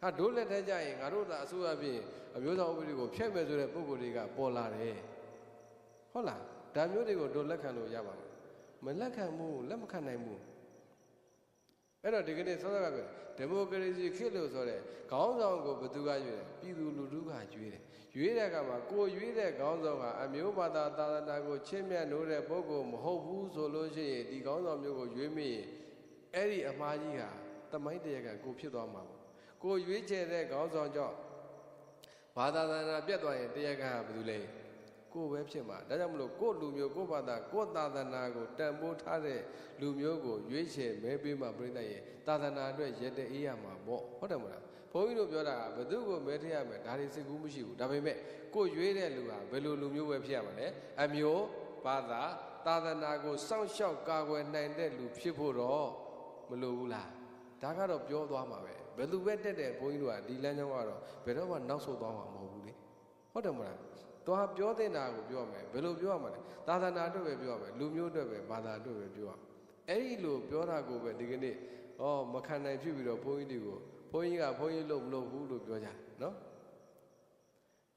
ဟာဒိုးလက်ထက်ကြရင်ငါတို့သာအစိုးရပြင်အမျိုးသားဥပဒေကိုဖျက်မယ်ဆိုတဲ့ပုံကိုယ်တွေကပေါ်လာတယ်ဟုတ်လားဒါမျိုးတွေကိုဒိုးလက်ခံလို့ရပါမလက်ခံဘူးလက်မခံနိုင်ဘူးအဲ့တော့ဒီကနေ့စောစောကပြောဒီမိုကရေစီခေတ်လို့ဆိုတဲ့ခေါင်းဆောင်ကိုဘယ်သူကရွေးတယ်ပြည်သူလူထုကရွေးတယ်ရွေးတဲ့အခါမှာကိုရွေးတဲ့ခေါင်းဆောင်ကအမျိုးဘာသာသာသနာကိုချစ်မြတ်နိုးတဲ့ပုဂ္ဂိုလ်မဟုတ်ဘူးဆိုလို့ရှိရင်ဒီခေါင်းဆောင်မျိုးကိုရွေးမိရင်အဲ့ဒီအမှားကြီးဟာတမိုင်းတရားကကိုဖြစ်သွားမှာပေါ့ကိုရွေးချယ်တဲ့ခေါင်းဆောင်ကြောင့်ဘာသာသာသနာပြတ်သွားရင်တရားကဘယ်သူလဲကိုပဲဖြစ်မှာဒါကြောင့်မလို့ကိုလူမျိုးကိုဘာသာကိုသာသနာကိုတန်ဖိုးထားတဲ့လူမျိုးကိုရွေးချယ်မဲပေးမှပြိတ္တရဲ့သာသနာအတွက်ရတဲ့အေးရမှာပေါ့ဟုတ်တယ်မလားဘုန်းကြီးတို့ပြောတာကဘယ်သူကိုမဲထည့်ရမယ်ဒါတွေစိတ်ကူးမရှိဘူးဒါပေမဲ့ကိုရွေးတဲ့လူဟာဘယ်လိုလူမျိုးပဲဖြစ်ရမှာလဲအမျိုးဘာသာသာသနာကိုစောင့်ရှောက်ကာကွယ်နိုင်တဲ့လူဖြစ်ဖို့တော့မလိုဘူးလားဒါကတော့ပြောသွားမှာပဲဘယ်သူပဲတက်တဲ့ဘုန်းကြီးတို့ကဒီလမ်းကြောင်းကတော့ဘယ်တော့မှနောက်ဆုတ်သွားမှာမဟုတ်ဘူးလေဟုတ်တယ်မလားတော့ပြောတဲ့နာကိုပြောမယ်ဘယ်လိုပြောရမှာလဲသာသနာအတွက်ပဲပြောရမယ်လူမျိုးအတွက်ပဲဘာသာအတွက်ပဲပြောရအဲ့ဒီလိုပြောတာကိုပဲဒီကနေ့မခံနိုင်ဖြစ်ပြီးတော့ဘုန်းကြီးတွေကိုဘုန်းကြီးကဘုန်းကြီးလို့မလုပ်ဘူးလို့ပြောကြတယ်နော်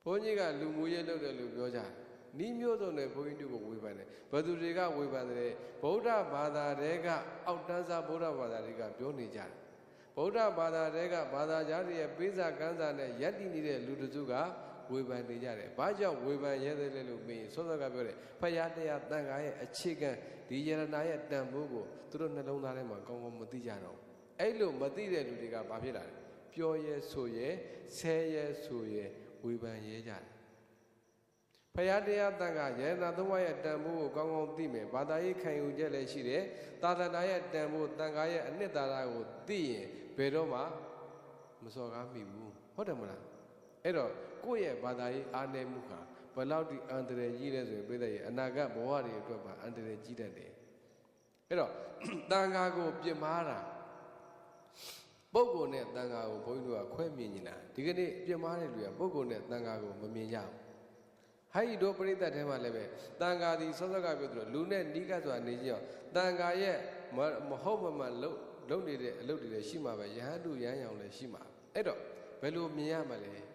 ဘုန်းကြီးကလူမျိုးရေးလုပ်တယ်လို့ပြောကြတယ်နီးမျိုးစုံနဲ့ဘုန်းကြီးတို့ကိုဝေဖန်တယ်ဘယ်သူတွေကဝေဖန်တယ်ဗုဒ္ဓဘာသာတွေကအောက်တန်းစားဗုဒ္ဓဘာသာတွေကပြောနေကြတယ်ဗုဒ္ဓဘာသာတွေကဘာသာကြားတွေရဲ့ပေးစာကမ်းစာနဲ့ယက်တည်နေတဲ့လူတစုကဝေဖန်နေကြတယ်။ဘာကြောင့်ဝေဖန်ရဲတယ်လဲလို့မေးရင်စောစောကပြောတယ်ဖယားတရားတန်ခါရဲ့အခြေခံဒီယရနာရဲ့တန်ဖိုးကိုသူတို့နှလုံးသားထဲမှာကောင်းကောင်းမသိကြတော့ဘူး။အဲ့လိုမသိတဲ့လူတွေကဘာဖြစ်လာလဲ။ပြောရဲဆိုရဲဆဲရဲဆိုရဲဝေဖန်ရဲကြတယ်။ဖယားတရားတန်ခါယရနာသုံးပါးရဲ့တန်ဖိုးကိုကောင်းကောင်းသိမယ်။ဘာသာရေးခံယူချက်လည်းရှိတယ်။သာသနာရဲ့တန်ဖိုးတန်ခါရဲ့အနှစ်သာရကိုသိရင်ဘယ်တော့မှမစော်ကားမိဘူး။ဟုတ်တယ်မလား။အဲ့တော့ကိုယ့်ရဲ့ဘာသာရေးအားနည်းမှုဟာဘယ်လောက်ဒီအန္တရာယ်ကြီးလဲဆိုရင်ပြည့်တဲ့ရဲ့အနာဂတ်ဘဝတွေအတွက်ပါအန္တရာယ်ကြီးတတ်တယ်အဲ့တော့တန်ခါကိုပြစ်မှားတာပုဂ္ဂိုလ်နဲ့တန်ခါကိုဘုန်းကြီးတို့ကခွဲမြင်နေတာဒီကနေ့ပြစ်မှားတဲ့လူကပုဂ္ဂိုလ်နဲ့တန်ခါကိုမမြင်ကြဘူးဟိုက်တို့ပြိဿထဲမှာလည်းပဲတန်ခါဒီစောစောကပြောသလိုလူနဲ့နီးကပ်စွာနေကြအောင်တန်ခါရဲ့မဟုတ်မမှန်လုံနေတဲ့အလုပ်တွေလည်းရှိမှာပဲယဟန်တုရဟန်းရောင်လည်းရှိမှာအဲ့တော့ဘယ်လိုမြင်ရမလဲ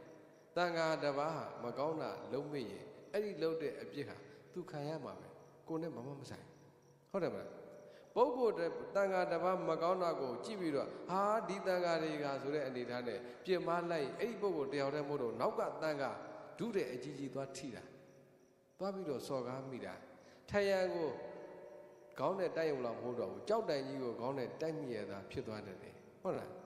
တန်ခါတစ်ပါးဟာမကောင်းတာလုံးမိရင်အဲ့ဒီလုံးတဲ့အပြစ်ဟာသူခံရမှာပဲကိုယ်နဲ့မဆိုင်ဟုတ်တယ်မလားပုဂ္ဂိုလ်တန်ခါတစ်ပါးမကောင်းတာကိုကြည့်ပြီးတော့ဟာဒီတန်ခါတွေကဆိုတဲ့အနေထားနဲ့ပြစ်မှားလိုက်အဲ့ဒီပုဂ္ဂိုလ်တယောက်တည်းမို့တော့နောက်ကတန်ခါဒုတဲ့အကြီးကြီးသွားထိတာသွားပြီးတော့စော်ကားမိတာထယံကိုခေါင်းနဲ့တိုက်ရုံလောက်မဟုတ်တော့ဘူးကြောက်တိုင်ကြီးကိုခေါင်းနဲ့တိုက်မိရတာဖြစ်သွားတယ်ဟုတ်လား